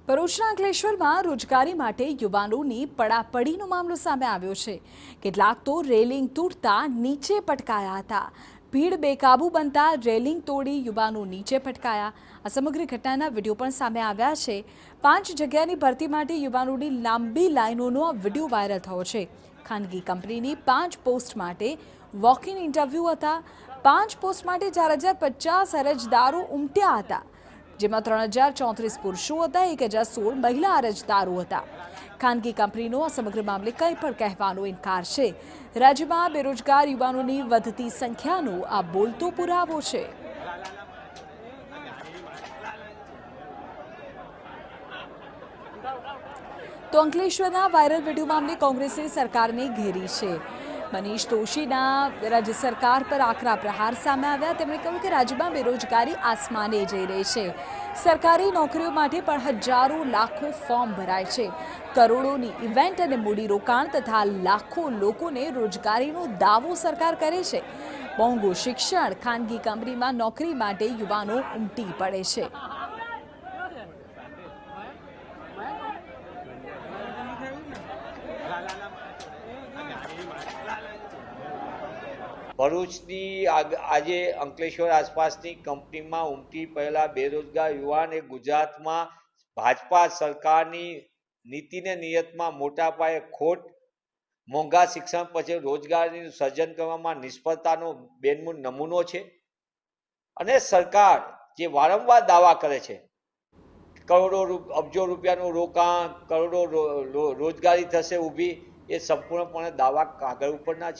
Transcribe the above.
ભરૂચના અંકલેશ્વરમાં રોજગારી માટે યુવાનોની પડાપડીનો મામલો સામે આવ્યો છે। કેટલાક તો રેલિંગ તૂટતા નીચે પટકાયા હતા। ભીડ બેકાબુ બનતા રેલિંગ તોડી યુવાનો નીચે પટકાયા। આ સમગ્ર ઘટનાના વિડીયો પણ સામે આવ્યા છે। 5 જગ્યાની ભરતી માટે યુવાનોની લાંબી લાઈનોનો આ વિડીયો વાયરલ થયો છે। ખાનગી કંપનીની 5 પોસ્ટ માટે વોક ઇન ઇન્ટરવ્યૂ હતા। 5 પોસ્ટ માટે 4050 અરજદારો ઉમટ્યા હતા, જેમાં 3034 પુરુષો હતા, 1016 મહિલા અરજદારો હતા। ખાનગી કંપનીનો આ સમગ્ર મામલે કંઈ પણ કહેવાનો ઇનકાર છે। રાજ્યમાં બેરોજગાર યુવાનોની વધતી સંખ્યાનો આ બોલતો પુરાવો છે। તો અંકલેશ્વરના વાયરલ વિડીયો મામલે કોંગ્રેસે સરકારને ઘેરી છે। મનીષ દોશીના રાજ્ય સરકાર પર આકરા પ્રહાર સામે આવ્યા। તેમણે કહ્યું કે રાજ્યમાં બેરોજગારી આસમાને જઈ રહી છે। સરકારી નોકરીઓ માટે પણ હજારો લાખો ફોર્મ ભરાય છે। કરોડોની ઇવેન્ટ અને મૂડીરોકાણ તથા લાખો લોકોને રોજગારીનો દાવો સરકાર કરે છે। મોંઘું શિક્ષણ, ખાનગી કંપનીમાં નોકરી માટે યુવાનો ઉમટી પડે છે। ભરૂચની આજે અંકલેશ્વર આસપાસની કંપનીમાં ઉમટી પડેલા બેરોજગાર યુવાન એ ગુજરાતમાં ભાજપા સરકારની નીતિને નિયતમાં મોટા પાયે ખોટ, મોંઘા શિક્ષણ પછી રોજગારીનું સર્જન કરવામાં નિષ્ફળતાનો બેનમૂન નમૂનો છે। અને સરકાર જે વારંવાર દાવા કરે છે કરોડો અબજો રૂપિયાનું રોકાણ, કરોડો રોજગારી થશે ઊભી, એ સંપૂર્ણપણે દાવા કાગળ ઉપરના છે।